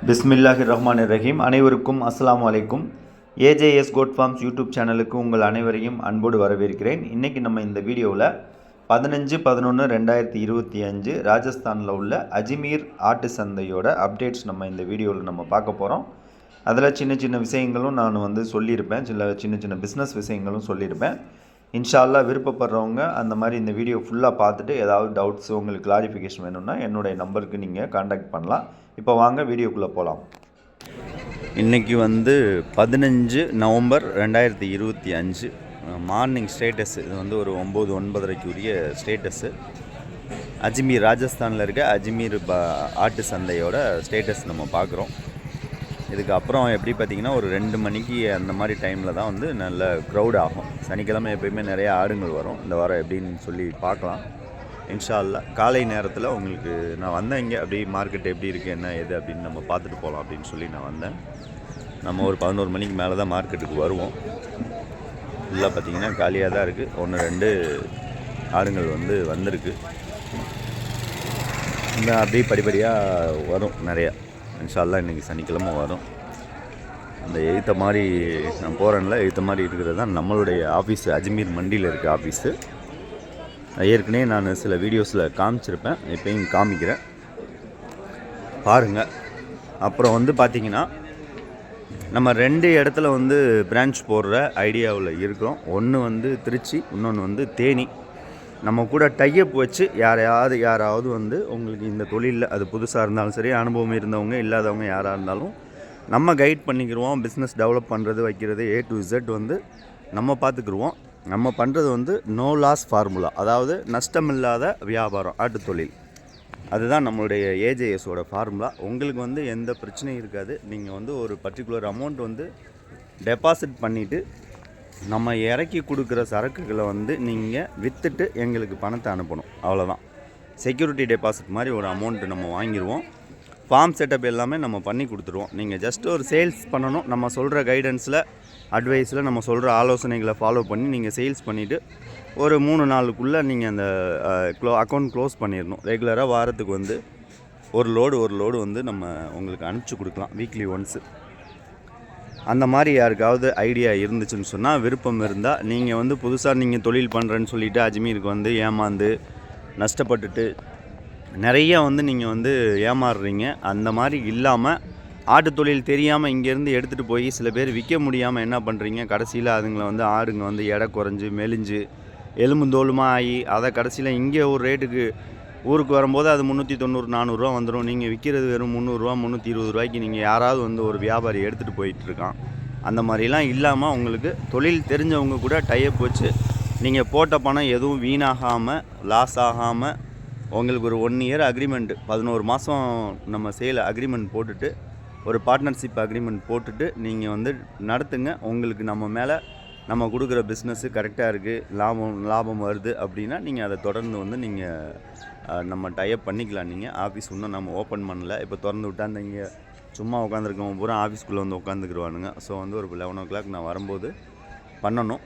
பிஸ்மில்லாஹிர்ரஹ்மானிர்ரஹீம். அனைவருக்கும் அஸ்ஸலாமு அலைக்கும். ஏஜேஎஸ் கோட் ஃபார்ம்ஸ் யூடியூப் சேனலுக்கு உங்கள் அனைவரையும் அன்போடு வரவேற்கிறேன். இன்றைக்கி நம்ம இந்த வீடியோவில் 15/11/2025 ராஜஸ்தானில் உள்ள அஜ்மீர் ஆட்டு சந்தையோட அப்டேட்ஸ் நம்ம இந்த வீடியோவில் நம்ம பார்க்க போகிறோம். அதில் சின்ன சின்ன விஷயங்களும் நான் சொல்லியிருப்பேன், சின்ன சின்ன பிஸ்னஸ் விஷயங்களும் சொல்லியிருப்பேன். இன்ஷா அல்லாஹ் விருப்பப்படுறவங்க அந்த மாதிரி இந்த வீடியோ ஃபுல்லாக பார்த்துட்டு ஏதாவது டவுட்ஸ் உங்களுக்கு கிளாரிஃபிகேஷன் வேணும்னா என்னுடைய நம்பருக்கு நீங்கள் காண்டாக்ட் பண்ணலாம். இப்போ வாங்க வீடியோக்குள்ளே போகலாம். இன்றைக்கி 15 நவம்பர் 2025 மார்னிங் ஸ்டேட்டஸ். இது ஒரு 9-9:30 உரிய ஸ்டேட்டஸ்ஸு. அஜ்மீர் ராஜஸ்தானில் இருக்க அஜ்மீர் ஆட்டு சந்தையோட ஸ்டேட்டஸ் நம்ம பார்க்குறோம். இதுக்கப்புறம் எப்படி பார்த்திங்கன்னா ஒரு 2 மணிக்கு அந்த மாதிரி டைமில் தான் நல்ல க்ரௌட் ஆகும். சனிக்கிழமை எப்போயுமே நிறைய ஆடுங்கள் வரும். இந்த வாரம் எப்படின்னு சொல்லி பார்க்கலாம் இன்ஷா அல்லாஹ். காலை நேரத்தில் உங்களுக்கு நான் வந்தேன், இங்கே அப்படி மார்க்கெட் எப்படி இருக்குது என்ன ஏது அப்படின்னு நம்ம பார்த்துட்டு போகலாம் அப்படின்னு சொல்லி நான் வந்தேன். நம்ம ஒரு 11 மணிக்கு மேலே தான் மார்க்கெட்டுக்கு வருவோம். ஃபுல்லாக பார்த்திங்கன்னா காலியாக தான் இருக்குது. 1-2 ஆடுங்கள் வந்திருக்கு. இன்னும் அப்படியே படிப்படியாக வரும் நிறையா இன்ஷா அல்லாஹ். இன்றைக்கி சனிக்கிழமை வரும். அந்த எழுத்த மாதிரி நான் போகிறேன்ல, எழுத்த மாதிரி இருக்கிறது தான் நம்மளுடைய ஆஃபீஸு. அஜ்மீர் மண்டியில் இருக்க ஆஃபீஸு. ஏற்கனவே நான் சில வீடியோஸில் காமிச்சிருப்பேன், இப்போயும் காமிக்கிறேன் பாருங்கள். அப்புறம் பார்த்திங்கன்னா நம்ம 2 இடத்துல பிரான்ச் போடுற ஐடியாவில் இருக்கிறோம். ஒன்று திருச்சி, இன்னொன்று தேனி. நம்ம கூட டைஅப் வச்சு யாராவது உங்களுக்கு இந்த தொழிலில் அது புதுசாக இருந்தாலும் சரி, அனுபவம் இருந்தவங்க இல்லாதவங்க யாராக இருந்தாலும் நம்ம கைட் பண்ணிக்கிடுவோம். பிஸ்னஸ் டெவலப் பண்ணுறது வைக்கிறது A to Z நம்ம பார்த்துக்குருவோம். நம்ம பண்ணுறது நோ லாஸ் ஃபார்முலா, அதாவது நஷ்டம் இல்லாத வியாபாரம் ஆட்டு தொழில். அதுதான் நம்மளுடைய ஏஜேஎஸோட ஃபார்முலா. உங்களுக்கு எந்த பிரச்சனையும் இருக்காது. நீங்கள் ஒரு பர்டிகுலர் அமௌண்ட் டெபாசிட் பண்ணிவிட்டு நம்ம இறக்கி கொடுக்குற சரக்குகளை நீங்கள் விற்றுட்டு எங்களுக்கு பணத்தை அனுப்பணும், அவ்வளோதான். செக்யூரிட்டி டெபாசிட் மாதிரி ஒரு அமௌண்ட்டு நம்ம வாங்கிடுவோம். ஃபார்ம் செட்டப் எல்லாமே நம்ம பண்ணி கொடுத்துருவோம். நீங்கள் ஜஸ்ட் ஒரு சேல்ஸ் பண்ணணும். நம்ம சொல்கிற கைடன்ஸில் அட்வைஸில் நம்ம சொல்கிற ஆலோசனைகளை ஃபாலோ பண்ணி நீங்கள் சேல்ஸ் பண்ணிவிட்டு ஒரு 3 நாளுக்குள்ளே நீங்கள் அந்த அக்கௌண்ட் க்ளோஸ் பண்ணிடணும். ரெகுலராக வாரத்துக்கு ஒரு லோடு நம்ம உங்களுக்கு அனுப்பிச்சி கொடுக்கலாம், வீக்லி ஒன்ஸு. அந்த மாதிரி யாருக்காவது ஐடியா இருந்துச்சுன்னு சொன்னால், விருப்பம் இருந்தால் நீங்கள் புதுசாக நீங்கள் தொழில் பண்ணுறேன்னு சொல்லிவிட்டு அஜ்மீருக்கு ஏமாந்து நஷ்டப்பட்டுட்டு நிறைய நீங்கள் ஏமாறுறீங்க. அந்த மாதிரி இல்லாமல் ஆட்டு தொழில் தெரியாமல் இங்கேருந்து எடுத்துகிட்டு போய் சில பேர் விற்க முடியாமல் என்ன பண்ணுறீங்க, கடைசியில் அதுங்களை ஆடுங்க எடை குறைஞ்சி மெலிஞ்சு எலும்பு தோலுமாக ஆகி அதை கடைசியில் இங்கே ஒரு ரேட்டுக்கு ஊருக்கு வரும்போது அது 390-400 ரூபா வந்துடும். நீங்கள் விற்கிறது வெறும் 300 ரூபா 320 ரூபாய்க்கு நீங்கள் யாராவது ஒரு வியாபாரி எடுத்துகிட்டு போயிட்டுருக்கான். அந்த மாதிரிலாம் இல்லாமல் உங்களுக்கு தொழில் தெரிஞ்சவங்க கூட டைஅப் வச்சு நீங்கள் போட்ட பணம் எதுவும் வீணாகாமல் லாஸ் ஆகாமல் உங்களுக்கு ஒரு 1 இயர் அக்ரிமெண்ட்டு, 11 மாதம் நம்ம சேல் அக்ரிமெண்ட் போட்டுட்டு, ஒரு பார்ட்னர்ஷிப் அக்ரிமெண்ட் போட்டுட்டு நீங்கள் நடத்துங்க. உங்களுக்கு நம்ம மேலே நம்ம கொடுக்குற பிஸ்னஸ்ஸு கரெக்டாக இருக்குது, லாபம் வருது அப்படின்னா நீங்கள் அதை தொடர்ந்து நீங்கள் நம்ம டைப் பண்ணிக்கலாம். நீங்கள் ஆஃபீஸ் இன்னும் நம்ம ஓப்பன் பண்ணல. இப்போ திறந்து விட்டால் இங்கே சும்மா உட்காந்துருக்கவங்க பூரா ஆஃபீஸ்க்குள்ளே உட்காந்துக்குருவானுங்க. ஸோ ஒரு 11 o'clock நான் வரும்போது பண்ணணும்.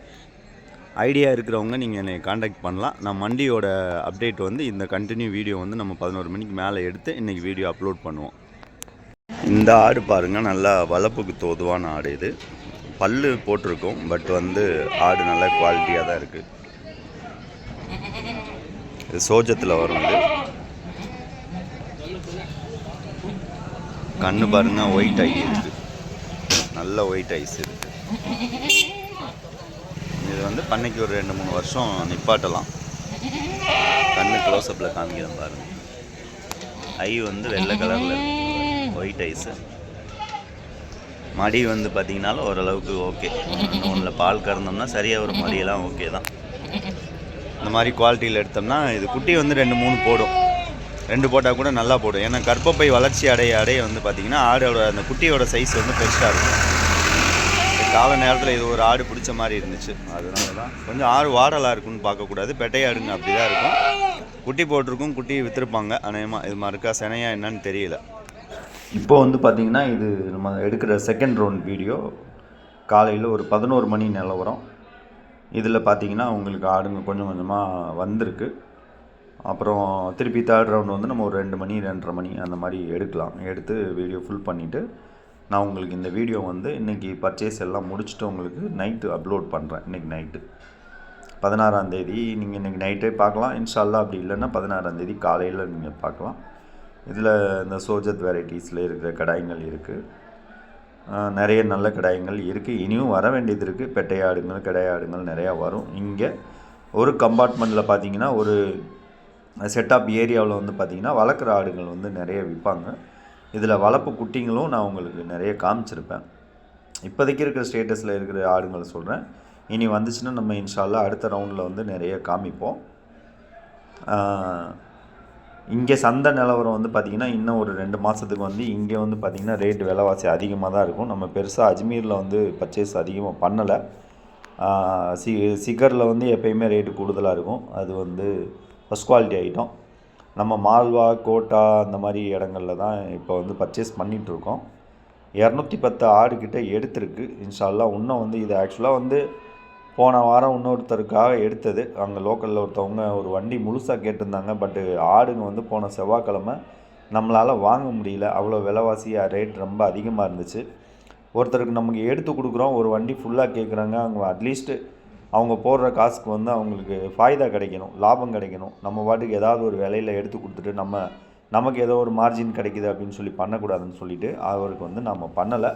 ஐடியா இருக்கிறவங்க நீங்கள் என்னை காண்டாக்ட் பண்ணலாம். நான் மண்டியோட அப்டேட் இந்த கண்டினியூ வீடியோ நம்ம 11 மணிக்கு மேலே எடுத்து இன்றைக்கி வீடியோ அப்லோட் பண்ணுவோம். இந்த ஆடு பாருங்கள், நல்லா வளர்ப்புக்கு தோதுவான ஆடு. இது பல்லு போட்டிருக்கோம், பட் ஆடு நல்ல குவாலிட்டியாக தான் இருக்குது. இது சோஜத்தில் வரும். இது கண்ணு பாருங்கள், ஒயிட் ஐ இருக்குது, நல்ல ஒயிட் ஐஸ் இருக்குது. இது பண்ணைக்கு ஒரு 2-3 வருஷம் நிப்பாட்டலாம். கண்ணு க்ளோஸ்அப்பில் காமிக்கிறேன் பாருங்கள். ஐ வெள்ளை கலரில் ஒயிட் ஐஸு. மடி பார்த்திங்கனாலும் ஓரளவுக்கு ஓகே. ஒன்றில் பால் கறந்தோம்னா சரியாக ஒரு மடியெல்லாம் ஓகே தான். இந்த மாதிரி குவாலிட்டியில் எடுத்தோம்னா இது குட்டி 2-3 போடும். 2 போட்டால் கூட நல்லா போடும். ஏன்னா கர்ப்பப்பை வளர்ச்சி அடைய பார்த்திங்கன்னா ஆடோட அந்த குட்டியோட சைஸ் பெருசாக இருக்கும். கால நேரத்தில் இது ஒரு ஆடு பிடிச்ச மாதிரி இருந்துச்சு, அதனால தான். கொஞ்சம் ஆடு வாடலாக இருக்குன்னு பார்க்கக்கூடாது, பெட்டையாடுங்க அப்படி தான் இருக்கும். குட்டி போட்டிருக்கும், குட்டியை விற்றுருப்பாங்க அநேகமாக. இது மாதிரி இருக்கா செனையா என்னன்னு தெரியல. இப்போ பார்த்திங்கன்னா இது நம்ம எடுக்கிற செகண்ட் ரவுண்ட் வீடியோ. காலையில் ஒரு 11 மணி நிலவரம். இதில் பார்த்திங்கன்னா உங்களுக்கு ஆடுங்க கொஞ்சம் கொஞ்சமாக வந்திருக்கு. அப்புறம் திருப்பி தேர்ட் ரவுண்ட் வந்து நம்ம ஒரு 2 மணி 2:30 மணி அந்த மாதிரி எடுக்கலாம். எடுத்து வீடியோ ஃபுல் பண்ணிவிட்டு நான் உங்களுக்கு இந்த வீடியோ வந்து இன்றைக்கி பர்ச்சேஸ் எல்லாம் முடிச்சுட்டு உங்களுக்கு நைட்டு அப்லோட் பண்ணுறேன். இன்றைக்கி நைட்டு 16ஆம் தேதி நீங்கள் இன்றைக்கி நைட்டே பார்க்கலாம். இன்ஷா அல்லாஹ். அப்படி இல்லைன்னா 16ஆம் தேதி காலையில் நீங்கள் பார்க்கலாம். இதில் இந்த சோஜத் வெரைட்டிஸில் இருக்கிற கடாயங்கள் இருக்குது. நிறைய நல்ல கடாயங்கள் இருக்குது. இனியும் வர வேண்டியது இருக்குது. பெட்டை ஆடுங்கள் கிடையாடுங்கள் நிறையா வரும். இங்கே ஒரு கம்பார்ட்மெண்ட்டில் பார்த்தீங்கன்னா ஒரு செட் ஆஃப் ஏரியாவில் வந்து பார்த்திங்கன்னா வளர்க்குற ஆடுகள் வந்து நிறைய விற்பாங்க. இதில் வளர்ப்பு குட்டிங்களும் நான் உங்களுக்கு நிறைய காமிச்சிருப்பேன். இப்போதைக்கு இருக்கிற ஸ்டேட்டஸில் இருக்கிற ஆடுங்களை சொல்கிறேன். இனி வந்துச்சுன்னா நம்ம இன்ஷா அல்லாஹ் அடுத்த ரவுண்டில் வந்து நிறைய காமிப்போம். இங்கே சந்தை நிலவரம் வந்து பார்த்திங்கன்னா இன்னும் ஒரு 2 மாதத்துக்கு வந்து இங்கே வந்து பார்த்திங்கன்னா ரேட்டு விலைவாசி அதிகமாக தான் இருக்கும். நம்ம பெருசாக அஜ்மீரில் வந்து பர்ச்சேஸ் அதிகமாக பண்ணலை. சிகரில் வந்து எப்போயுமே ரேட்டு கூடுதலாக இருக்கும். அது வந்து ஃபஸ்ட் குவாலிட்டி ஐட்டம். நம்ம மால்வா கோட்டா அந்த மாதிரி இடங்களில் தான் இப்போ வந்து பர்ச்சேஸ் பண்ணிகிட்ருக்கோம். 210 ஆடுகிட்ட எடுத்திருக்கு இன்ஷா அல்லாஹ். இன்னும் வந்து இது ஆக்சுவலாக வந்து போன வாரம் இன்னொருத்தருக்காக எடுத்தது. அங்கே லோக்கலில் ஒருத்தவங்க ஒரு வண்டி முழுசாக கேட்டிருந்தாங்க. பட்டு ஆடுங்க வந்து போன செவ்வாய்க்கிழமை நம்மளால் வாங்க முடியல. அவ்வளோ விலைவாசியாக ரேட் ரொம்ப அதிகமாக இருந்துச்சு. ஒருத்தருக்கு நமக்கு எடுத்து கொடுக்குறோம், ஒரு வண்டி ஃபுல்லாக கேட்குறாங்க. அவங்க அட்லீஸ்ட்டு அவங்க போடுற காசுக்கு வந்து அவங்களுக்கு ஃபாய்தா கிடைக்கணும், லாபம் கிடைக்கணும். நம்ம பாட்டுக்கு ஏதாவது ஒரு விலையில் எடுத்து கொடுத்துட்டு நமக்கு ஏதோ ஒரு மார்ஜின் கிடைக்குது அப்படின்னு சொல்லி பண்ணக்கூடாதுன்னு சொல்லிவிட்டு அவருக்கு வந்து நம்ம பண்ணலை.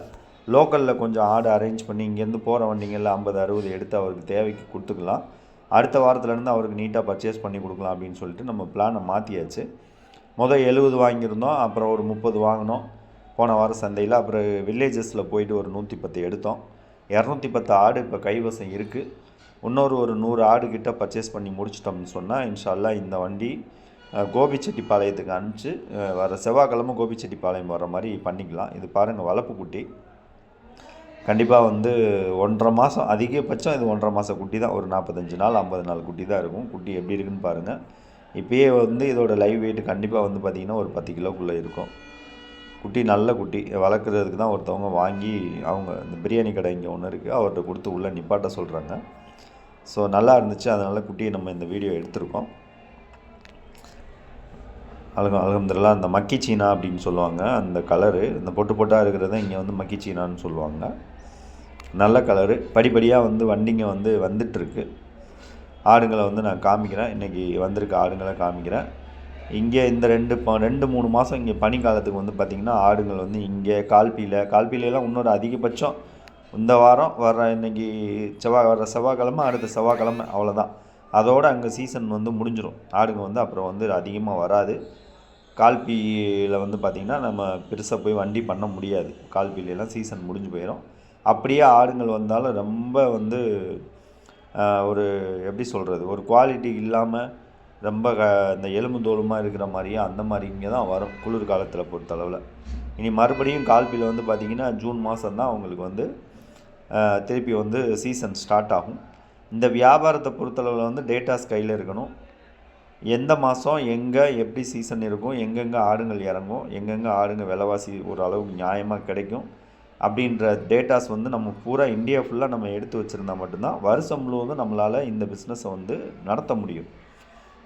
லோக்கலில் கொஞ்சம் ஆடு அரேஞ்ச் பண்ணி இங்கேருந்து போகிற வண்டிங்களில் 50-60 எடுத்து அவருக்கு தேவைக்கு கொடுத்துக்கலாம். அடுத்த வாரத்துலேருந்து அவருக்கு நீட்டாக பர்ச்சேஸ் பண்ணி கொடுக்கலாம் அப்படின்னு சொல்லிட்டு நம்ம பிளானை மாற்றியாச்சு. 70 வாங்கியிருந்தோம், அப்புறம் ஒரு 30 வாங்கினோம் போன வாரம் சந்தையில். அப்புறம் வில்லேஜஸில் போயிட்டு ஒரு 110 எடுத்தோம். 210 ஆடு இப்போ கைவசம் இருக்குது. இன்னொரு 100 ஆடுகிட்ட பர்ச்சேஸ் பண்ணி முடிச்சிட்டோம்னு சொன்னால் இன்ஷா அல்லாஹ் இந்த வண்டி கோபிச்செட்டிப்பாளையத்துக்கு அனுப்பிச்சு வர செவ்வாய்க்கிழமை கோபிச்செட்டிப்பாளையம் வர மாதிரி பண்ணிக்கலாம். இது பாருங்கள் வளர்ப்பு குட்டி. கண்டிப்பாக வந்து 1.5 மாதம் அதிகபட்சம் இது 1.5 மாத குட்டி தான். ஒரு 45 நாள் 50 நாள் குட்டி தான் இருக்கும். குட்டி எப்படி இருக்குன்னு பாருங்கள். இப்போயே வந்து இதோட லைவ் வெயிட் கண்டிப்பாக வந்து பார்த்திங்கன்னா ஒரு 10 கிலோக்குள்ளே இருக்கும். குட்டி நல்ல குட்டி. வளர்க்குறதுக்கு தான் ஒருத்தவங்க வாங்கி அவங்க இந்த பிரியாணி கடை இங்கே ஒன்று இருக்குது, அவர்கிட்ட கொடுத்து உள்ளே நிப்பாட்ட சொல்கிறாங்க. ஸோ நல்லா இருந்துச்சு, அதனால் குட்டியை நம்ம இந்த வீடியோ எடுத்திருக்கோம். அல்ஹம்துலில்லாஹ். அந்த மக்கி சீனா அப்படின்னு சொல்லுவாங்க அந்த கலரு, இந்த பொட்டு பொட்டாக இருக்கிறத இங்கே வந்து மக்கி சீனான்னு சொல்லுவாங்க. நல்ல கலரு. படிப்படியாக வந்து வண்டிங்க வந்து வந்துட்டுருக்கு. ஆடுங்களை வந்து நான் காமிக்கிறேன். இன்றைக்கி வந்திருக்க ஆடுங்களை காமிக்கிறேன். இங்கே இந்த 2-3 மாதம் இங்கே பனிக்காலத்துக்கு வந்து பார்த்திங்கன்னா ஆடுங்கள் வந்து இங்கே கால்பீலையெல்லாம் இன்னொரு அதிகபட்சம் இந்த வாரம் வர இன்றைக்கி வர செவ்வாய்க்கிழமை அடுத்த செவ்வாய்க்கிழமை அவ்வளோதான். அதோடு அங்கே சீசன் வந்து முடிஞ்சிடும். ஆடுங்க வந்து அப்புறம் வந்து அதிகமாக வராது. கால்பீயில் வந்து பார்த்திங்கன்னா நம்ம பெருசாக போய் வண்டி பண்ண முடியாது. கால்பீலையெல்லாம் சீசன் முடிஞ்சு போயிடும். அப்படியே ஆடுங்கள் வந்தாலும் ரொம்ப வந்து ஒரு எப்படி சொல்கிறது, ஒரு குவாலிட்டி இல்லாமல் ரொம்ப இந்த எலும்பு தோலுமாக இருக்கிற மாதிரியே அந்த மாதிரி இங்கே தான் வரும் குளிர் காலத்தில் பொறுத்தளவில். இனி மறுபடியும் கால்பீயில் வந்து பார்த்திங்கன்னா ஜூன் மாதம் தான் அவங்களுக்கு வந்து திருப்பி வந்து சீசன் ஸ்டார்ட் ஆகும். இந்த வியாபாரத்தை பொறுத்தளவில் வந்து டேட்டாஸ் கையில் இருக்கணும். எந்த மாதம் எங்கே எப்படி சீசன் இருக்கும், எங்கெங்கே ஆடுங்கள் இறங்கும், எங்கெங்கே ஆடுங்க விலைவாசி ஓரளவுக்கு நியாயமாக கிடைக்கும் அப்படின்ற டேட்டாஸ் வந்து நம்ம பூரா இந்தியா ஃபுல்லாக நம்ம எடுத்து வச்சுருந்தா மட்டும்தான் வருஷம் முழுவதும் நம்மளால் இந்த பிஸ்னஸை வந்து நடத்த முடியும்.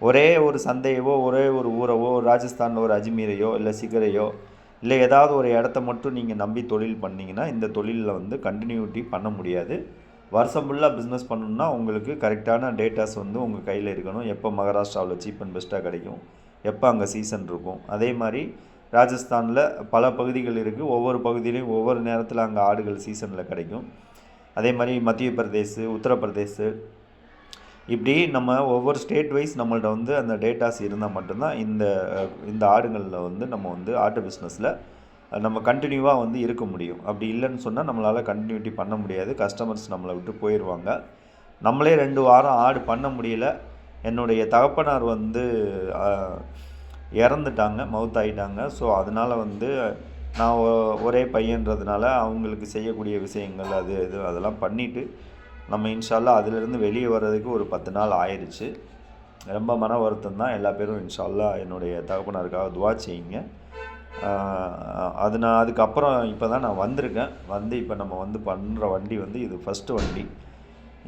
ஒரே ஒரு சந்தையவோ ஒரே ஒரு ஊரவோ ராஜஸ்தானில் ஒரு அஜ்மீரையோ இல்லை சிகரையோ இல்லை ஏதாவது ஒரு இடத்த மட்டும் நீங்கள் நம்பி தொழில் பண்ணிங்கன்னா இந்த தொழிலில் வந்து கண்டினியூட்டி பண்ண முடியாது. வருஷம் ஃபுல்லாக பிஸ்னஸ் பண்ணணுன்னா உங்களுக்கு கரெக்டான டேட்டாஸ் வந்து உங்கள் கையில் இருக்கணும். எப்போ மகாராஷ்டிராவில் சீப் அண்ட் பெஸ்ட்டாக கிடைக்கும், எப்போ அங்கே சீசன் இருக்கும். அதே மாதிரி ராஜஸ்தானில் பல பகுதிகள் இருக்குது. ஒவ்வொரு பகுதியிலையும் ஒவ்வொரு நேரத்தில் அங்கே ஆடுகள் சீசனில் கிடைக்கும். அதே மாதிரி மத்திய பிரதேஷ், உத்தரப்பிரதேஷ், இப்படி நம்ம ஒவ்வொரு ஸ்டேட் வைஸ் நம்மள்ட்ட வந்து அந்த டேட்டாஸ் இருந்தால் மட்டும்தான் இந்த ஆடுகளில் வந்து நம்ம வந்து ஆட்டு பிஸ்னஸில் நம்ம கண்டினியூவாக வந்து இருக்க முடியும். அப்படி இல்லைன்னு சொன்னால் நம்மளால் கண்டினியூட்டி பண்ண முடியாது. கஸ்டமர்ஸ் நம்மளை விட்டு போயிடுவாங்க. நம்மளே 2 வாரம் ஆடு பண்ண முடியல. என்னுடைய தகப்பனார் வந்து இறந்துட்டாங்க, மவுத் ஆகிட்டாங்க. ஸோ அதனால் வந்து நான் ஒரே பையன்றதுனால அவங்களுக்கு செய்யக்கூடிய விஷயங்கள் அதெல்லாம் பண்ணிவிட்டு நம்ம இன்ஷா அல்லாஹ் அதிலிருந்து வெளியே வர்றதுக்கு ஒரு 10 நாள் ஆயிடுச்சு. ரொம்ப மன வருத்தம் தான். எல்லா பேரும் இன்ஷா அல்லாஹ் என்னுடைய தகப்பனாருக்காக துவா செய்யுங்க. அதுக்கப்புறம் இப்போ தான் நான் வந்திருக்கேன். இப்போ நம்ம வந்து பண்ணுற வண்டி வந்து இது ஃபஸ்ட்டு வண்டி.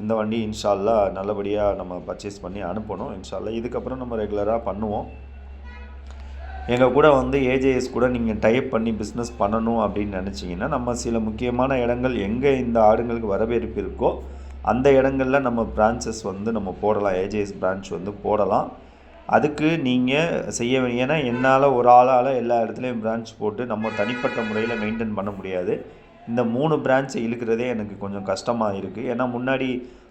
இந்த வண்டி இன்ஷா அல்லாஹ் நல்லபடியாக நம்ம பர்ச்சேஸ் பண்ணி அனுப்பணும் இன்ஷா அல்லாஹ். இதுக்கப்புறம் நம்ம ரெகுலராக பண்ணுவோம். எங்கள் கூட வந்து ஏஜேஎஸ் கூட நீங்கள் டைப் பண்ணி பிஸ்னஸ் பண்ணணும் அப்படின்னு நினச்சிங்கன்னா, நம்ம சில முக்கியமான இடங்கள் எங்கே இந்த ஆடுங்களுக்கு வரவேற்பு இருக்கோ அந்த இடங்களில் நம்ம பிரான்ச்சஸ் வந்து நம்ம போடலாம். ஏஜேஎஸ் பிரான்ச் வந்து போடலாம். அதுக்கு நீங்கள் செய்ய ஏன்னா என்னால் ஒரு ஆளால் எல்லா இடத்துலையும் பிரான்ச் போட்டு நம்ம தனிப்பட்ட முறையில் மெயின்டைன் பண்ண முடியாது. இந்த 3 பிரான்ச்சை இழுக்கிறதே எனக்கு கொஞ்சம் கஷ்டமாக இருக்குது. ஏன்னா முன்னாடி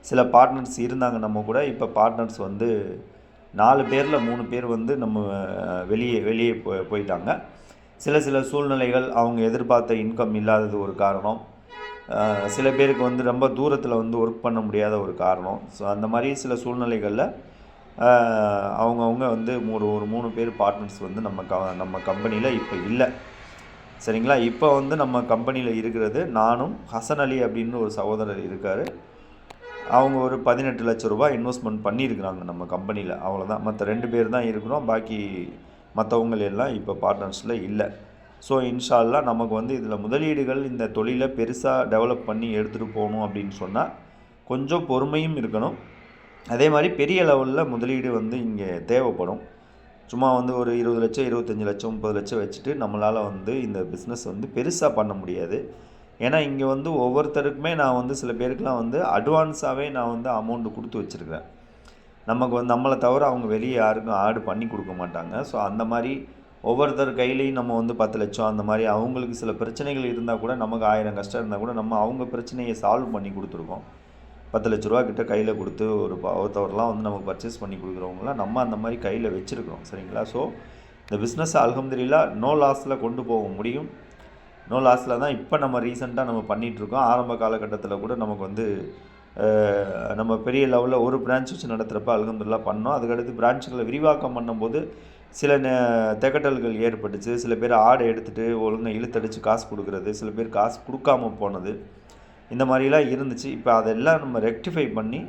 சில பார்ட்னர்ஸ் இருந்தாங்க நம்ம கூட. இப்போ பார்ட்னர்ஸ் வந்து 4 பேரில் 3 பேர் வந்து நம்ம வெளியே போயிட்டாங்க. சில சூழ்நிலைகள், அவங்க எதிர்பார்த்த இன்கம் இல்லாதது ஒரு காரணம். சில பேருக்கு வந்து ரொம்ப தூரத்தில் வந்து ஒர்க் பண்ண முடியாத ஒரு காரணம். ஸோ அந்த மாதிரி சில சூழ்நிலைகளில் அவங்கவுங்க வந்து ஒரு 3 பேர் பார்ட்னர்ஸ் வந்து நம்ம கம்பெனியில் இப்போ இல்லை. சரிங்களா? இப்போ வந்து நம்ம கம்பெனியில் இருக்கிறது நானும் ஹசன் அலி அப்படின்னு ஒரு சகோதரர் இருக்கார். அவங்க ஒரு 18 லட்ச ரூபாய் இன்வெஸ்ட்மெண்ட் பண்ணியிருக்கிறாங்க நம்ம கம்பெனியில். அவ்வளோதான். மற்ற 2 பேர் தான் இருக்கிறோம். பாக்கி மற்றவங்க எல்லாம் இப்போ பார்ட்னர்ஸில் இல்லை. ஸோ இன்ஷா அல்லாஹ் நமக்கு வந்து இதில் முதலீடுகள் இந்த தொழிலை பெருசாக டெவலப் பண்ணி எடுத்துகிட்டு போகணும் அப்படின்னு சொன்னால் கொஞ்சம் பொறுமையும் இருக்கணும். அதே மாதிரி பெரிய லெவலில் முதலீடு வந்து இங்கே தேவைப்படும். சும்மா வந்து ஒரு 20 லட்சம் 25 லட்சம் 30 லட்சம் வச்சுட்டு நம்மளால் வந்து இந்த பிஸ்னஸ் வந்து பெருசாக பண்ண முடியாது. ஏன்னா இங்கே வந்து ஒவ்வொருத்தருக்குமே நான் வந்து சில பேருக்குலாம் வந்து அட்வான்ஸாகவே நான் வந்து அமௌண்ட்டு கொடுத்து வச்சுருக்கிறேன். நமக்கு வந்து நம்மளை தவிர அவங்க வெளியே யாருக்கும் ஆடு பண்ணி கொடுக்க மாட்டாங்க. ஸோ அந்த மாதிரி ஒவ்வொருத்தர் கையிலையும் நம்ம வந்து 10 லட்சம் அந்த மாதிரி அவங்களுக்கு சில பிரச்சனைகள் இருந்தால் கூட, நமக்கு 1000 கஷ்டம் இருந்தால் கூட நம்ம அவங்க பிரச்சனையை சால்வ் பண்ணி கொடுத்துருக்கோம். 10 லட்ச ரூபா கிட்ட கையில் கொடுத்து ஒருத்தவரெலாம் வந்து நமக்கு பர்ச்சேஸ் பண்ணி கொடுக்குறவங்களாம் நம்ம அந்த மாதிரி கையில் வச்சுருக்கிறோம். சரிங்களா? ஸோ இந்த பிஸ்னஸ் அல்ஹம்துலில்லாஹ் நோ லாஸில் கொண்டு போக முடியும். நோ லாஸில் தான் இப்போ நம்ம ரீசெண்டாக நம்ம பண்ணிகிட்ருக்கோம். ஆரம்ப காலகட்டத்தில் கூட நமக்கு வந்து நம்ம பெரிய லெவலில் ஒரு பிரான்ச் வச்சு நடத்துகிறப்ப அல்ஹம்துலில்லாஹ் பண்ணோம். அதுக்கடுத்து பிரான்ச்சுகளை விரிவாக்கம் பண்ணும்போது சில திகட்டல்கள் ஏற்பட்டுச்சு. சில பேர் ஆடை எடுத்துகிட்டு ஒழுங்காக இழுத்தடிச்சு காசு கொடுக்குறது, சில பேர் காசு கொடுக்காம போனது, இந்த மாதிரிலாம் இருந்துச்சு. இப்போ அதெல்லாம் நம்ம ரெக்டிஃபை பண்ணி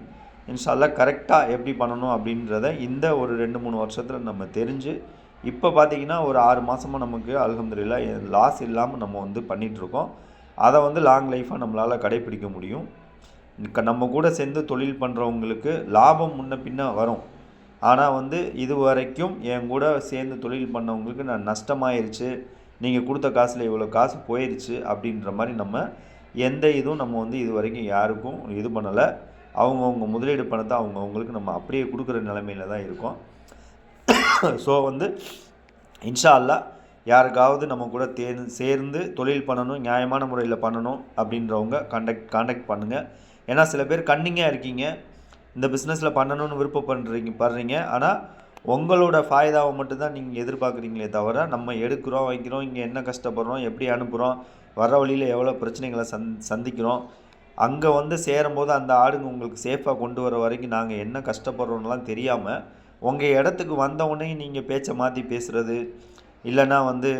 இன்ஷா அல்லாஹ் கரெக்டாக எப்படி பண்ணணும் அப்படின்றத இந்த ஒரு 2-3 வருஷத்தில் நம்ம தெரிஞ்சு இப்போ பார்த்திங்கன்னா ஒரு 6 மாதமாக நமக்கு அல்ஹம்துலில்லாஹ் லாஸ் இல்லாமல் நம்ம வந்து பண்ணிகிட்ருக்கோம். அதை வந்து லாங் லைஃபாக நம்மளால் கடைப்பிடிக்க முடியும். நம்ம கூட சேர்ந்து தொழில் பண்ணுறவங்களுக்கு லாபம் முன்ன பின்ன வரும். ஆனால் வந்து இது வரைக்கும் என் கூட சேர்ந்து தொழில் பண்ணவங்களுக்கு நான் நஷ்டமாயிருச்சு, நீங்கள் கொடுத்த காசில் இவ்வளோ காசு போயிடுச்சு அப்படின்ற மாதிரி நம்ம எந்த இதுவும் நம்ம வந்து இது வரைக்கும் யாருக்கும் இது பண்ணலை. அவங்கவுங்க முதலீடு பணத்தை அவங்கவுங்களுக்கு நம்ம அப்படியே கொடுக்குற நிலைமையில தான் இருக்கோம். ஸோ வந்து இன்ஷா அல்லாஹ் யாருக்காவது நம்ம கூட சேர்ந்து தொழில் பண்ணணும், நியாயமான முறையில் பண்ணணும் அப்படின்றவங்க கான்டாக்ட் பண்ணுங்கள். ஏன்னா சில பேர் கன்னிங்காக இருக்கீங்க, இந்த பிஸ்னஸில் பண்ணணும்னு விருப்பப்படுறீங்க. ஆனால் உங்களோட ஃபாய்தாவை மட்டும்தான் நீங்கள் எதிர்பார்க்குறீங்களே தவிர, நம்ம எடுக்கிறோம் வைக்கிறோம், இங்கே என்ன கஷ்டப்படுறோம், எப்படி அனுப்புகிறோம், வர வழியில் எவ்வளோ பிரச்சனைகளை சந்திக்கிறோம், அங்கே வந்து சேரும்போது அந்த ஆடுங்க உங்களுக்கு சேஃபாக கொண்டு வர வரைக்கும் நாங்கள் என்ன கஷ்டப்படுறோன்னெலாம் தெரியாமல் உங்கள் இடத்துக்கு வந்தவுடனே நீங்கள் பேச்சை மாற்றி பேசுகிறது, இல்லைன்னா வந்து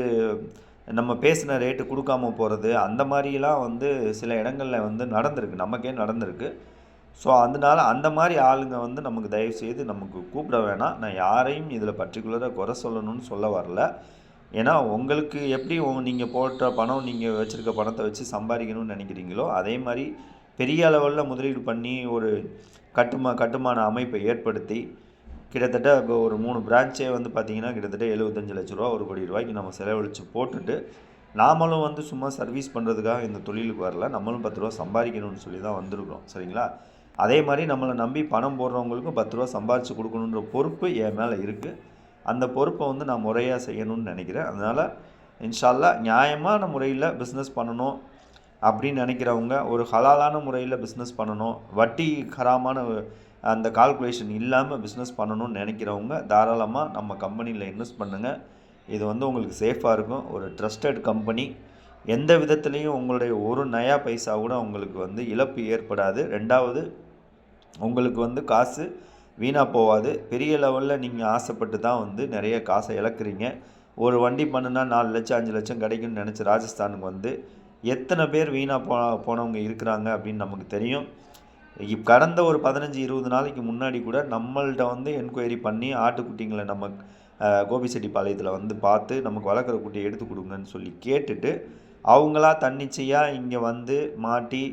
நம்ம பேசின ரேட்டு கொடுக்காம போகிறது, அந்த மாதிரிலாம் வந்து சில இடங்களில் வந்து நடந்திருக்கு, நமக்கே நடந்திருக்கு. ஸோ அதனால் அந்த மாதிரி ஆளுங்க வந்து நமக்கு தயவுசெய்து நமக்கு கூப்பிட வேணாம். நான் யாரையும் இதில் பர்டிகுலராக குறை சொல்லணும்னு சொல்ல வரல. ஏன்னா உங்களுக்கு எப்படி நீங்கள் போட்ட பணம், நீங்கள் வச்சுருக்க பணத்தை வச்சு சம்பாதிக்கணும்னு நினைக்கிறீங்களோ அதே மாதிரி பெரிய அளவில் முதலீடு பண்ணி ஒரு கட்டுமான அமைப்பை ஏற்படுத்தி கிட்டத்தட்ட இப்போ ஒரு 3 பிரான்ச்சே வந்து பார்த்திங்கன்னா கிட்டத்தட்ட 75 லட்ச ரூபா 1 கோடி ரூபாய்க்கு நம்ம செலவழித்து போட்டுட்டு, நாமளும் வந்து சும்மா சர்வீஸ் பண்ணுறதுக்காக இந்த தொழிலுக்கு வரல, நம்மளும் 10 ரூபா சம்பாதிக்கணும்னு சொல்லி தான் வந்திருக்கிறோம். சரிங்களா? அதே மாதிரி நம்மளை நம்பி பணம் போடுறவங்களுக்கும் 10 ரூபா சம்பாதிச்சு கொடுக்கணுன்ற பொறுப்பு என் மேலே இருக்குது. அந்த பொறுப்பை வந்து நான் முறையாக செய்யணும்னு நினைக்கிறேன். அதனால் இன்ஷா அல்லாஹ் நியாயமான முறையில் பிஸ்னஸ் பண்ணணும் அப்படின்னு நினைக்கிறவங்க, ஒரு ஹலாலான முறையில் பிஸ்னஸ் பண்ணணும், வட்டி ஹராமான அந்த கால்குலேஷன் இல்லாமல் பிஸ்னஸ் பண்ணணும்னு நினைக்கிறவங்க தாராளமாக நம்ம கம்பெனியில் இன்வெஸ்ட் பண்ணுங்கள். இது வந்து உங்களுக்கு சேஃபாக இருக்கும். ஒரு ட்ரஸ்டட் கம்பெனி. எந்த விதத்துலேயும் உங்களுடைய ஒரு நயா பைசா கூட உங்களுக்கு வந்து இழப்பு ஏற்படாது. 2வது உங்களுக்கு வந்து காசு வீணாக போகாது. பெரிய லெவலில் நீங்கள் ஆசைப்பட்டு தான் வந்து நிறைய காசை இழக்கிறீங்க. ஒரு வண்டி பண்ணுனா 4 லட்சம் 5 லட்சம் கிடைக்கும்னு நினச்சி ராஜஸ்தானுக்கு வந்து எத்தனை பேர் வீணாக போனவங்க இருக்கிறாங்க அப்படின்னு நமக்கு தெரியும். கடந்த ஒரு 15-20 நாளைக்கு முன்னாடி கூட நம்மள்கிட்ட வந்து என்கொயரி பண்ணி ஆட்டுக்குட்டிங்களை நம்ம கோபிச்செட்டிப்பாளையத்தில் வந்து பார்த்து நமக்கு வளர்க்குற குட்டியை எடுத்து கொடுங்கன்னு சொல்லி கேட்டுட்டு அவங்களா தன்னிச்சையாக இங்கே வந்து மாட்டி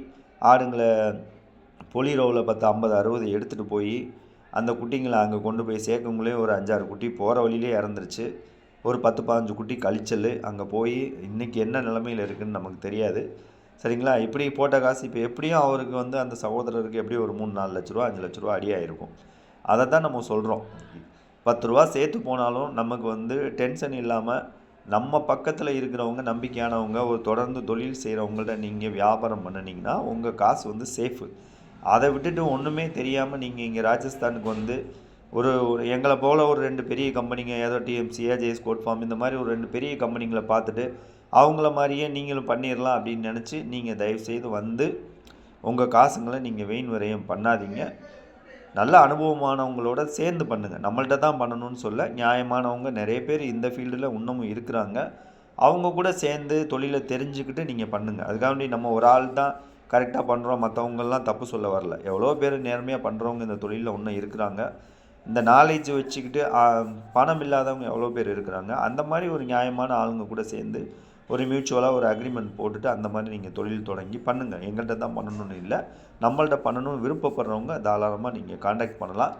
ஆடுங்களை பொலிரோவில் 10 50 60 எடுத்துகிட்டு போய் அந்த குட்டிங்களை அங்கே கொண்டு போய் சேர்க்கவங்களே ஒரு 5-6 குட்டி போகிற வழியிலே இறந்துருச்சு. ஒரு 10-15 குட்டி கழிச்சல் அங்கே போய் இன்றைக்கி என்ன நிலமையில் இருக்குதுன்னு நமக்கு தெரியாது. சரிங்களா? இப்படி போட்ட காசு இப்போ எப்படியும் அவருக்கு வந்து அந்த சகோதரருக்கு எப்படியும் ஒரு 3-4 லட்ச ரூபா 5 லட்ச ரூபா அடியாயிருக்கும். அதை தான் நம்ம சொல்கிறோம். 10 ரூபா சேர்த்து போனாலும் நமக்கு வந்து டென்ஷன் இல்லாமல் நம்ம பக்கத்தில் இருக்கிறவங்க நம்பிக்கையானவங்க ஒரு தொடர்ந்து தொழில் செய்கிறவங்கள்ட்ட நீங்கள் வியாபாரம் பண்ணினீங்கன்னா உங்கள் காசு வந்து சேஃபு. அதை விட்டுட்டு ஒன்றுமே தெரியாமல் நீங்கள் இங்கே ராஜஸ்தானுக்கு வந்து ஒரு எங்களை போல் ஒரு 2 பெரிய கம்பெனிங்க ஏதோ டிஎம்சி ஏஜேஎஸ் கோட் ஃபார்ம் இந்த மாதிரி ஒரு 2 பெரிய கம்பெனிங்களை பார்த்துட்டு அவங்கள மாதிரியே நீங்களும் பண்ணிடலாம் அப்படின்னு நினச்சி நீங்கள் தயவுசெய்து வந்து உங்கள் காசுங்களை நீங்கள் வீண் விரயம் பண்ணாதீங்க. நல்ல அனுபவமானவங்களோட சேர்ந்து பண்ணுங்கள். நம்மள்ட்ட தான் பண்ணணும்னு சொல்ல, நியாயமானவங்க நிறைய பேர் இந்த ஃபீல்டில் இன்னமும் இருக்கிறாங்க. அவங்க கூட சேர்ந்து தொழிலை தெரிஞ்சுக்கிட்டு நீங்கள் பண்ணுங்கள். அதுக்காண்டி நம்ம ஒரு ஆள் தான் கரெக்டாக பண்ணுறோம், மற்றவங்கெல்லாம் தப்பு சொல்ல வரல. எவ்வளோ பேர் நேர்மையாக பண்ணுறவங்க இந்த தொழிலில் இன்னும் இருக்கிறாங்க. இந்த நாலேஜ் வச்சுக்கிட்டு பணம் இல்லாதவங்க எவ்வளோ பேர் இருக்கிறாங்க. அந்த மாதிரி ஒரு நியாயமான ஆளுங்க கூட சேர்ந்து ஒரு மியூச்சுவலாக ஒரு அக்ரிமெண்ட் போட்டுட்டு அந்த மாதிரி நீங்கள் தொழில் தொடங்கி பண்ணுங்கள். எங்கள்கிட்ட தான் பண்ணணும்னு இல்லை, நம்மள்ட்ட பண்ணணும்னு விருப்பப்படுறவங்க தாராளமாக நீங்கள் காண்டாக்ட் பண்ணலாம்.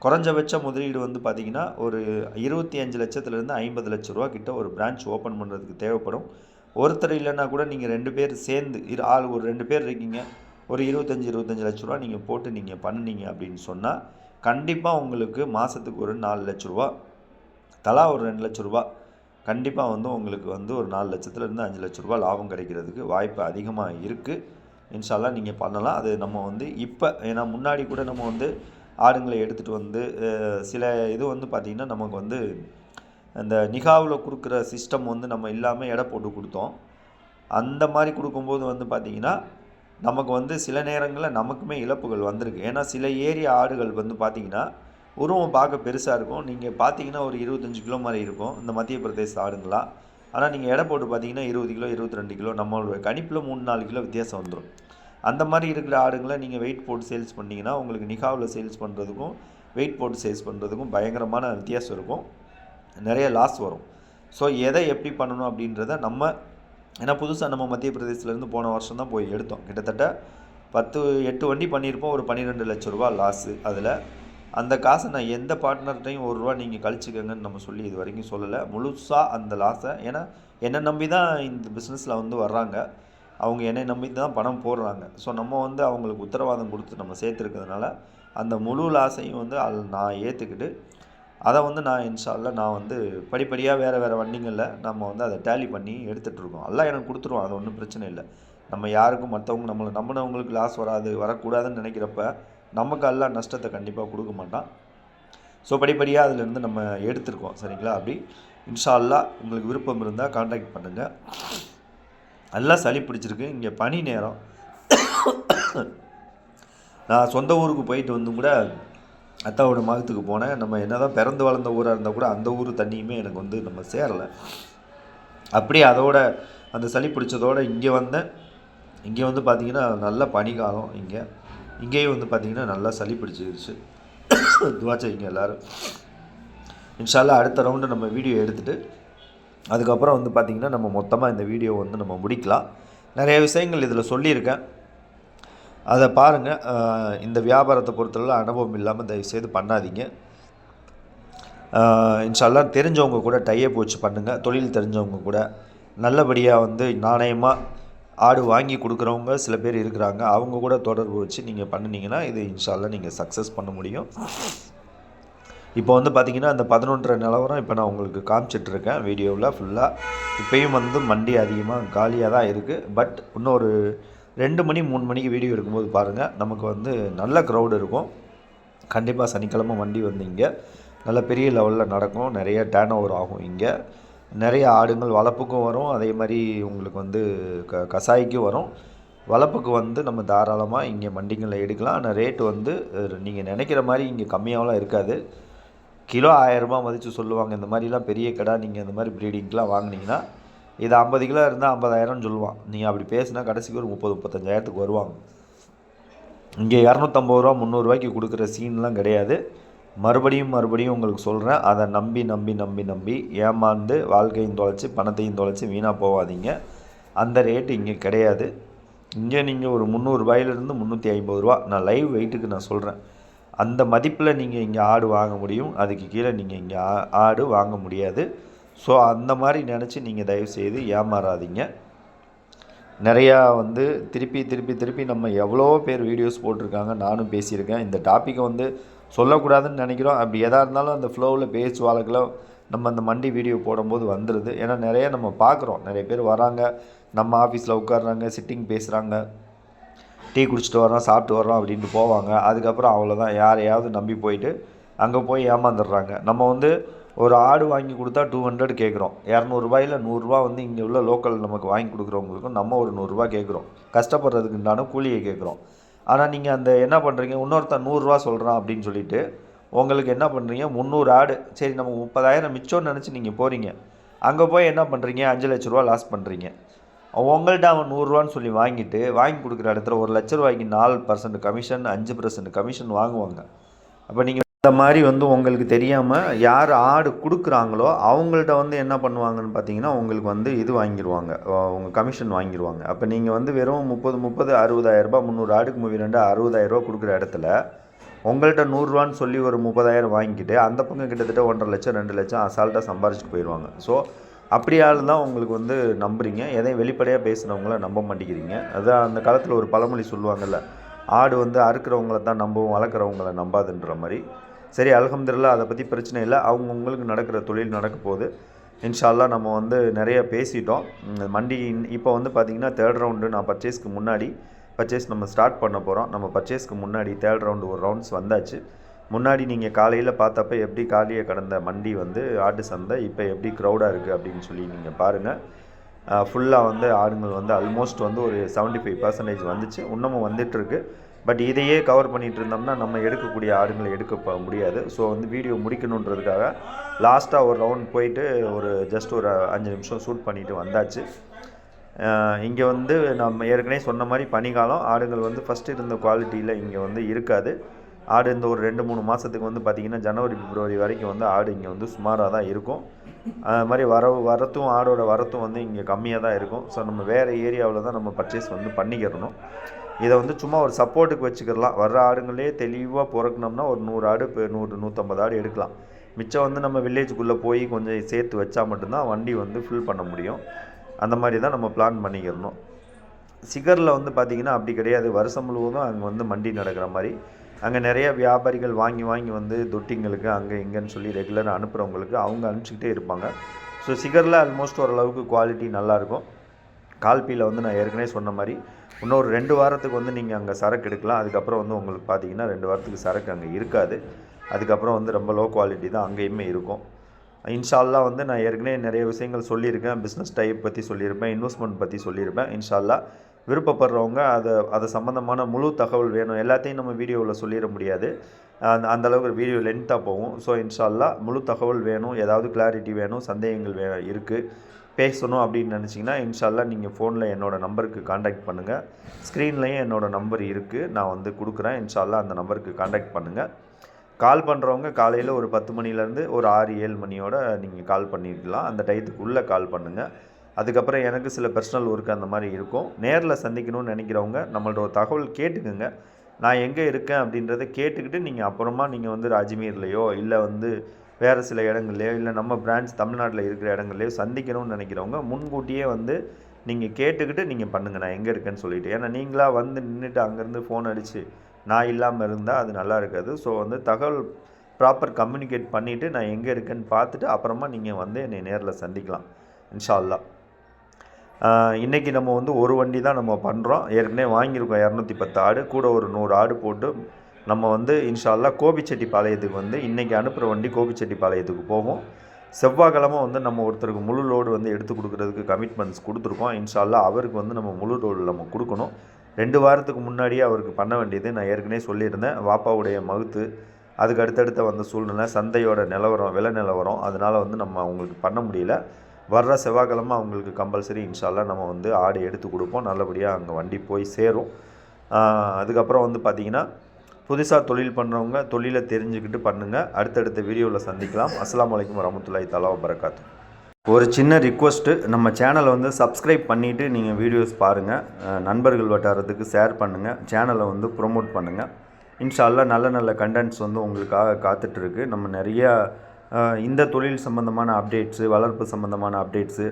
குறைஞ்சபட்ச முதலீடு வந்து பார்த்திங்கன்னா ஒரு 25 லட்சத்துலேருந்து 50 லட்ச ரூபா கிட்ட ஒரு பிரான்ச் ஓப்பன் பண்ணுறதுக்கு தேவைப்படும். ஒருத்தர் இல்லைன்னா கூட நீங்கள் 2 பேர் சேர்ந்து ஆள் ஒரு 2 பேர் இருக்கீங்க, ஒரு 25 லட்ச ரூபா நீங்கள் போட்டு நீங்கள் பண்ணினீங்க அப்படின்னு சொன்னால் கண்டிப்பாக உங்களுக்கு மாதத்துக்கு ஒரு 4 லட்ச ரூபா, தலா ஒரு 2 லட்ச ரூபா கண்டிப்பாக வந்து உங்களுக்கு வந்து ஒரு 4 லட்சத்துலேருந்து 5 லட்ச ரூபா லாபம் கிடைக்கிறதுக்கு வாய்ப்பு அதிகமாக இருக்குது. இன்ஷால்லா நீங்கள் பண்ணலாம். அது நம்ம வந்து இப்போ ஏன்னா முன்னாடி கூட நம்ம வந்து ஆடுங்களை எடுத்துகிட்டு வந்து சில இது வந்து பார்த்திங்கன்னா நமக்கு வந்து அந்த நிகாவில் கொடுக்குற சிஸ்டம் வந்து நம்ம இல்லாமல் எடை போட்டு கொடுத்தோம். அந்த மாதிரி கொடுக்கும்போது வந்து பார்த்திங்கன்னா நமக்கு வந்து சில நேரங்களில் நமக்குமே இழப்புகள் வந்திருக்கு. ஏன்னா சில ஏரியா ஆடுகள் வந்து பார்த்திங்கன்னா உருவம் பார்க்க பெருசாக இருக்கும். நீங்கள் பார்த்தீங்கன்னா ஒரு 25 கிலோ மாதிரி இருக்கும் இந்த மத்திய பிரதேச ஆடுங்களா. ஆனால் நீங்கள் எடை போட்டு பார்த்தீங்கன்னா 20 கிலோ 22 கிலோ நம்மளோட கணிப்பில் 3-4 கிலோ வித்தியாசம் வந்துடும். அந்த மாதிரி இருக்கிற ஆடுங்களை நீங்கள் வெயிட் போட்டு சேல்ஸ் பண்ணிங்கன்னா உங்களுக்கு நிகாவில் சேல்ஸ் பண்ணுறதுக்கும் வெயிட் போட்டு சேல்ஸ் பண்ணுறதுக்கும் பயங்கரமான வித்தியாசம் இருக்கும், நிறைய லாஸ் வரும். ஸோ எதை எப்படி பண்ணணும் அப்படின்றத நம்ம ஏன்னா புதுசாக நம்ம மத்திய பிரதேசத்துலேருந்து போன வருஷம் தான் போய் எடுத்தோம். கிட்டத்தட்ட 8 வண்டி பண்ணியிருப்போம். ஒரு 12 லட்ச ரூபா லாஸு. அதில் அந்த காசை நான் எந்த பார்ட்னர்கிட்டையும் ₹1 நீங்கள் கழிச்சிக்கங்கன்னு நம்ம சொல்லி இது வரைக்கும் சொல்லலை. முழுசாக அந்த லாஸை ஏன்னா என்னை நம்பி தான் இந்த பிஸ்னஸில் வந்து வர்றாங்க, அவங்க என்னை நம்பி தான் பணம் போடுறாங்க. ஸோ நம்ம வந்து அவங்களுக்கு உத்தரவாதம் கொடுத்து நம்ம சேர்த்துருக்கிறதுனால அந்த முழு லாஸையும் வந்து நான் ஏற்றுக்கிட்டு அதை வந்து நான் இன்ஷால்லா நான் வந்து படிப்படியாக வேறு வண்டிங்களில் நம்ம வந்து அதை டேலி பண்ணி எடுத்துகிட்ருக்கோம். எல்லாம் எனக்கு கொடுத்துருவோம், அது ஒன்றும் பிரச்சனை இல்லை. நம்ம யாருக்கும் மற்றவங்க நம்மளை நம்பினவங்களுக்கு லாஸ் வரக்கூடாதுன்னு நினைக்கிறப்ப நமக்கு எல்லாம் நஷ்டத்தை கண்டிப்பாக கொடுக்க மாட்டான். ஸோ படிப்படியாக அதிலேருந்து நம்ம எடுத்துருக்கோம். சரிங்களா? அப்படி இன்ஷால்லா உங்களுக்கு விருப்பம் இருந்தால் கான்டாக்ட் பண்ணுங்கள். நல்லா சளி பிடிச்சிருக்கு, இங்கே பனி நேரம். நான் சொந்த ஊருக்கு போயிட்டு வந்து கூட அத்தாவோட மகத்துக்கு போனேன். நம்ம என்ன தான் பிறந்து வளர்ந்த ஊராக இருந்தால் கூட அந்த ஊர் தண்ணியுமே எனக்கு வந்து நம்ம சேரலை. அப்படியே அதோட அந்த சளி பிடிச்சதோடு இங்கே வந்தேன். இங்கே வந்து பார்த்திங்கன்னா நல்ல பனிக்காலம். இங்கேயும் வந்து பார்த்திங்கன்னா நல்லா சளி பிடிச்சிருச்சு. துவாச்சைங்க எல்லோரும். இன்ஷால்லா அடுத்த ரவுண்டு நம்ம வீடியோ எடுத்துகிட்டு அதுக்கப்புறம் வந்து பார்த்திங்கன்னா நம்ம மொத்தமாக இந்த வீடியோ வந்து நம்ம முடிக்கலாம். நிறைய விஷயங்கள் இதில் சொல்லியிருக்கேன், அதை பாருங்கள். இந்த வியாபாரத்தை பொறுத்தளவு அனுபவம் இல்லாமல் தயவுசெய்து பண்ணாதீங்க. இன்ஷால்லா தெரிஞ்சவங்க கூட டையப் வச்சு பண்ணுங்கள். தொழில் தெரிஞ்சவங்க கூட நல்லபடியாக வந்து நாணயமாக ஆடு வாங்கி கொடுக்குறவங்க சில பேர் இருக்கிறாங்க, அவங்க கூட தொடர்பு வச்சு நீங்கள் பண்ணினீங்கன்னா இது இன்ஷால்லா நீங்கள் சக்ஸஸ் பண்ண முடியும். இப்போ வந்து பார்த்திங்கன்னா அந்த 11:30 நிலவரம் இப்போ நான் உங்களுக்கு காமிச்சிட்ருக்கேன் வீடியோவில் ஃபுல்லாக. இப்போயும் வந்து மண்டி அதிகமாக காலியாக தான் இருக்குது. பட் இன்னும் ஒரு 2 மணி 3 மணிக்கு வீடியோ எடுக்கும்போது பாருங்கள் நமக்கு வந்து நல்ல க்ரௌடு இருக்கும். கண்டிப்பாக சனிக்கிழமை வண்டி வந்து இங்கே நல்ல பெரிய லெவலில் நடக்கும், நிறைய டேர்ன் ஓவர் ஆகும். இங்கே நிறைய ஆடுங்கள் வளர்ப்புக்கும் வரும், அதே மாதிரி உங்களுக்கு வந்து கசாய்க்கும் வரும். வளர்ப்புக்கு வந்து நம்ம தாராளமாக இங்கே மண்டிங்களில் எடுக்கலாம். ஆனால் ரேட்டு வந்து நீங்கள் நினைக்கிற மாதிரி இங்கே கம்மியாகலாம் இருக்காது. கிலோ 1000 ரூபா மதித்து சொல்லுவாங்க. இந்த மாதிரிலாம் பெரிய கடை நீங்கள் இந்த மாதிரி ப்ரீடிங்க்கெலாம் வாங்கினீங்கன்னா இது 50 கிலோ இருந்தால் 50,000 சொல்லுவான். நீங்கள் அப்படி பேசினா கடைசிக்கு ஒரு 30-35,000 வருவாங்க. இங்கே 250 ரூபா 300 ரூபாய்க்கு கொடுக்குற சீன்லாம் கிடையாது. மறுபடியும் உங்களுக்கு சொல்கிறேன், அதை நம்பி ஏமாந்து வாழ்க்கையும் தொலைச்சி பணத்தையும் தொலைச்சி வீணாக போகாதீங்க. அந்த ரேட்டு இங்கே கிடையாது. இங்கே நீங்கள் ஒரு 300 350 ரூபா, நான் லைவ் வெயிட்டுக்கு நான் சொல்கிறேன், அந்த மதிப்பில் நீங்கள் இங்கே ஆடு வாங்க முடியும். அதுக்கு கீழே நீங்கள் இங்கே ஆடு வாங்க முடியாது. ஸோ அந்த மாதிரி நினச்சி நீங்கள் தயவுசெய்து ஏமாறாதீங்க. நிறையா வந்து திருப்பி நம்ம எவ்வளோ பேர் வீடியோஸ் போட்டிருக்காங்க, நானும் பேசியிருக்கேன். இந்த டாப்பிக்கை வந்து சொல்லக்கூடாதுன்னு நினைக்கிறோம். அப்படி எதாக இருந்தாலும் அந்த ஃப்ளோவில் பேச்சு வழக்கில் நம்ம அந்த மண்டி வீடியோ போடும்போது வந்துடுது. ஏன்னா நிறைய நம்ம பார்க்குறோம், நிறைய பேர் வராங்க, நம்ம ஆஃபீஸில் உட்காடுறாங்க, சிட்டிங் பேசுகிறாங்க, டீ குடிச்சிட்டு வரோம், சாப்பிட்டு வரோம் அப்படின்ட்டு போவாங்க. அதுக்கப்புறம் அவ்வளோதான், யாரையாவது நம்பி போயிட்டு அங்கே போய் ஏமாந்துடுறாங்க. நம்ம வந்து ஒரு ஆடு வாங்கி கொடுத்தா 200 கேட்குறோம். 200 100 வந்து இங்கே உள்ள லோக்கல் நமக்கு வாங்கி கொடுக்குறவங்களுக்கும் நம்ம ஒரு 100 கேட்குறோம். கஷ்டப்படுறதுக்குண்டான கூலியை கேட்குறோம். ஆனால் நீங்கள் அந்த என்ன பண்ணுறீங்க, இன்னொருத்தன் 100 சொல்கிறான் அப்படின்னு சொல்லிட்டு உங்களுக்கு என்ன பண்ணுறீங்க, 300 ஆடு, சரி நம்ம 30,000 மிச்சம்னு நினச்சி நீங்கள் போகிறீங்க. அங்கே போய் என்ன பண்ணுறீங்க, 5 லட்ச ரூபா லாஸ் பண்ணுறீங்க. உங்கள்கிட்ட அவன் 100 சொல்லி வாங்கி கொடுக்குற இடத்துல 1 லட்ச ரூபாய்க்கு 4% கமிஷன், 5% கமிஷன் வாங்குவாங்க. அப்போ நீங்கள் இந்த மாதிரி வந்து உங்களுக்கு தெரியாமல் யார் ஆடு கொடுக்குறாங்களோ அவங்கள்ட்ட வந்து என்ன பண்ணுவாங்கன்னு பார்த்தீங்கன்னா, உங்களுக்கு வந்து இது வாங்கிடுவாங்க, உங்கள் கமிஷன் வாங்கிடுவாங்க. அப்போ நீங்கள் வந்து வெறும் 30 60,000 ரூபா, 300 ஆடுக்கு 60,000 ரூபா கொடுக்குற இடத்துல உங்கள்கிட்ட 100 சொல்லி ஒரு 30,000 வாங்கிக்கிட்டு அந்த பக்கம் கிட்டத்தட்ட 1.5 லட்சம் 2 லட்சம் அசால்ட்டாக சம்பாரிச்சிட்டு போயிடுவாங்க. ஸோ அப்படியால் தான் உங்களுக்கு வந்து நம்புறீங்க, எதையும் வெளிப்படையாக பேசுகிறவங்கள நம்ப மாட்டேங்கிறீங்க. அதான் அந்த காலத்தில் ஒரு பழமொழி சொல்லுவாங்கள்ல, ஆடு வந்து அறுக்கிறவங்கள தான் நம்பவும் வளர்க்குறவங்கள நம்பாதுன்ற மாதிரி. சரி, அல்ஹம்துலில்லாஹ், அதை பற்றி பிரச்சனை இல்லை. அவங்கவுங்களுக்கு நடக்கிற தொழில் நடக்க போகுது. இன்ஷா அல்லாஹ் நம்ம வந்து நிறைய பேசிட்டோம். மண்டி இப்போ வந்து பார்த்திங்கன்னா 3rd ரவுண்டு நான் பர்ச்சேஸ்க்கு முன்னாடி நம்ம ஸ்டார்ட் பண்ண போகிறோம். நம்ம பர்ச்சேஸ்க்கு முன்னாடி 3rd ரவுண்டு ஒரு ரவுண்ட்ஸ் வந்தாச்சு. முன்னாடி நீங்கள் காலையில் பார்த்தப்ப எப்படி காலியை கடந்த மண்டி வந்து ஆட்டு சந்தை இப்போ எப்படி க்ரௌடாக இருக்குது அப்படின்னு சொல்லி நீங்கள் பாருங்கள். ஃபுல்லாக வந்து ஆடுங்கள் வந்து ஆல்மோஸ்ட் வந்து ஒரு 75% வந்துச்சு, இன்னமும் வந்துட்டுருக்கு. பட் இதையே கவர் பண்ணிகிட்டு இருந்தோம்னா நம்ம எடுக்கக்கூடிய ஆடுங்களை எடுக்க முடியாது. ஸோ வந்து வீடியோ முடிக்கணுன்றதுக்காக லாஸ்ட்டாக ஒரு ரவுண்ட் போயிட்டு ஜஸ்ட் ஒரு 5 நிமிஷம் ஷூட் பண்ணிவிட்டு வந்தாச்சு. இங்கே வந்து நம்ம ஏற்கனவே சொன்ன மாதிரி பனிக்காலம், ஆடுகள் வந்து ஃபஸ்ட்டு இருந்த குவாலிட்டியில் இங்கே வந்து இருக்காது. ஆடு இந்த ஒரு 2-3 மாதத்துக்கு வந்து பார்த்திங்கன்னா ஜனவரி பிப்ரவரி வரைக்கும் வந்து ஆடு இங்கே வந்து சுமாராக தான் இருக்கும். அது மாதிரி வரத்தும் ஆடோட வரத்தும் வந்து இங்கே கம்மியாக தான் இருக்கும். ஸோ நம்ம வேறு ஏரியாவில் தான் நம்ம பர்ச்சேஸ் வந்து பண்ணிக்கிறணும். இதை வந்து சும்மா ஒரு சப்போர்ட்டுக்கு வச்சுக்கிடலாம். வர்ற ஆடுங்களே தெளிவாக பிறக்கணும்னா ஒரு 100 ஆடு, இப்போ 100-150 ஆடு எடுக்கலாம். மிச்சம் வந்து நம்ம வில்லேஜுக்குள்ளே போய் கொஞ்சம் சேர்த்து வச்சா மட்டும்தான் வண்டி வந்து ஃபில் பண்ண முடியும். அந்த மாதிரி தான் நம்ம பிளான் பண்ணிக்கிறணும். சிகரில் வந்து பார்த்திங்கன்னா அப்படி கிடையாது. வருஷம் முழுவதும் அங்கே வந்து மண்டி நடக்கிற மாதிரி அங்கே நிறைய வியாபாரிகள் வாங்கி வந்து தொட்டிங்களுக்கு அங்கே இங்கேன்னு சொல்லி ரெகுலராக அனுப்புகிறவங்களுக்கு அவங்க அனுப்பிச்சிக்கிட்டே இருப்பாங்க. ஸோ சிகரில் ஆல்மோஸ்ட் ஓரளவுக்கு குவாலிட்டி நல்லாயிருக்கும். கால்பியில் வந்து நான் ஏற்கனவே சொன்ன மாதிரி இன்னொரு 2 வாரத்துக்கு வந்து நீங்கள் அங்கே சரக்கு எடுக்கலாம். அதுக்கப்புறம் வந்து உங்களுக்கு பார்த்தீங்கன்னா 2 வாரத்துக்கு சரக்கு அங்கே இருக்காது. அதுக்கப்புறம் வந்து ரொம்ப லோ குவாலிட்டி தான் அங்கேயுமே இருக்கும். இன்ஷா அல்லாஹ் வந்து நான் ஏற்கனவே நிறைய விஷயங்கள் சொல்லியிருக்கேன். பிஸ்னஸ் டைப் பற்றி சொல்லியிருப்பேன், இன்வெஸ்ட்மெண்ட் பற்றி சொல்லியிருப்பேன். இன்ஷா அல்லாஹ் விருப்பப்படுறவங்க அதை சம்மந்தமான முழு தகவல் வேணும், எல்லாத்தையும் நம்ம வீடியோவில் சொல்லிட முடியாது, அந்தளவுக்கு வீடியோ லென்த்தாக போகும். ஸோ இன்ஷா அல்லாஹ் முழு தகவல் வேணும், ஏதாவது கிளாரிட்டி வேணும், சந்தேகங்கள் இருக்குது, பேசணும் அப்படின்னு நினச்சிங்கன்னா இன்ஷா அல்லாஹ் நீங்கள் ஃபோனில் என்னோடய நம்பருக்கு காண்டாக்ட் பண்ணுங்கள். ஸ்க்ரீன்லேயும் என்னோடய நம்பர் இருக்குது, நான் வந்து கொடுக்குறேன். இன்ஷா அல்லாஹ் அந்த நம்பருக்கு காண்டாக்ட் பண்ணுங்கள். கால் பண்ணுறவங்க காலையில் ஒரு 10 மணிலேருந்து ஒரு 6-7 மணியோட நீங்கள் கால் பண்ணிக்கலாம். அந்த டயத்துக்குள்ளே கால் பண்ணுங்கள். அதுக்கப்புறம் எனக்கு சில பர்சனல் ஒர்க் அந்த மாதிரி இருக்கும். நேரில் சந்திக்கணும்னு நினைக்கிறவங்க நம்மள்ட்ட ஒரு தகவல் கேட்டுக்குங்க. நான் எங்கே இருக்கேன் அப்படின்றத கேட்டுக்கிட்டு நீங்கள் அப்புறமா நீங்கள் வந்து அஜ்மீர்லேயோ இல்லை வந்து வேறு சில இடங்கள்லையோ இல்லை நம்ம பிரான்ச் தமிழ்நாட்டில் இருக்கிற இடங்கள்லையோ சந்திக்கணும்னு நினைக்கிறவங்க முன்கூட்டியே வந்து நீங்கள் கேட்டுக்கிட்டு நீங்கள் பண்ணுங்கள் நான் எங்கே இருக்கேன்னு சொல்லிவிட்டு. ஏன்னா நீங்களாக வந்து நின்றுட்டு அங்கேருந்து ஃபோன் அடித்து நான் இல்லாமல் இருந்தால் அது நல்லா இருக்காது. ஸோ வந்து தகவல் ப்ராப்பர் கம்யூனிகேட் பண்ணிவிட்டு நான் எங்கே இருக்கேன்னு பார்த்துட்டு அப்புறமா நீங்கள் வந்து என்னை நேரில் சந்திக்கலாம் இன்ஷா அல்லாஹ். இன்றைக்கி நம்ம வந்து ஒரு வண்டி தான் நம்ம பண்ணுறோம். ஏற்கனவே வாங்கியிருக்கோம் 210 ஆடு, கூட ஒரு 100 ஆடு போட்டு நம்ம வந்து இன்ஷா அல்லாஹ் கோபிச்செட்டிப்பாளையத்துக்கு வந்து இன்றைக்கி அனுப்புகிற வண்டி கோபிச்செட்டிப்பாளையத்துக்கு போகும். செவ்வாய்க்கிழமை வந்து நம்ம ஒருத்தருக்கு முழு லோடு வந்து எடுத்து கொடுக்குறதுக்கு கமிட்மெண்ட்ஸ் கொடுத்துருக்கோம். இன்ஷா அல்லாஹ் அவருக்கு வந்து நம்ம முழு லோடு நம்ம கொடுக்கணும். 2 வாரத்துக்கு முன்னாடியே அவருக்கு பண்ண வேண்டியது நான் ஏற்கனவே சொல்லியிருந்தேன். வாப்பாவுடைய மகுத்து, அதுக்கு அடுத்தடுத்த வந்த சூழ்நிலை, சந்தையோட நிலவரம், விலை நிலவரம், அதனால் வந்து நம்ம அவங்களுக்கு பண்ண முடியல. வர்ற செவ்வாய்க்கிழமை அவங்களுக்கு கம்பல்சரி இன்ஷா அல்லாஹ் நம்ம வந்து ஆடு எடுத்து கொடுப்போம். நல்லபடியாக அங்கே வண்டி போய் சேரும். அதுக்கப்புறம் வந்து பார்த்திங்கன்னா புதுசாக தொழில் பண்ணுறவங்க தொழிலை தெரிஞ்சுக்கிட்டு பண்ணுங்கள். அடுத்தடுத்த வீடியோவில் சந்திக்கலாம். அஸ்ஸலாமு அலைக்கும் வரஹ்மத்துல்லாஹி தஆலா வபரகாத்துஹு. ஒரு சின்ன ரிக்வெஸ்ட்டு, நம்ம சேனலை வந்து சப்ஸ்கிரைப் பண்ணிவிட்டு நீங்கள் வீடியோஸ் பாருங்கள். நண்பர்கள் வட்டாரத்துக்கு ஷேர் பண்ணுங்கள். சேனலை வந்து ப்ரொமோட் பண்ணுங்கள். இன்ஷா அல்லாஹ் நல்ல நல்ல கண்டென்ட்ஸ் வந்து உங்களுக்காக காத்துட்ருக்கு. நம்ம நிறையா இந்த தொழில் சம்மந்தமான அப்டேட்ஸு, வளர்ப்பு சம்மந்தமான அப்டேட்ஸு,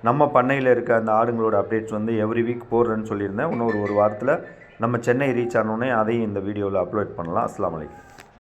நம்ம பண்ணையில் இருக்க அந்த ஆடுங்களோட அப்டேட்ஸ் வந்து எவ்ரி வீக் போடுறேன்னு சொல்லியிருந்தேன். இன்னொரு ஒரு வாரத்தில் நம்ம சென்னை ரீச் ஆனோடனே அதையும் இந்த வீடியோவில் அப்லோட் பண்ணலாம். அஸ்ஸலாமு அலைக்கும்.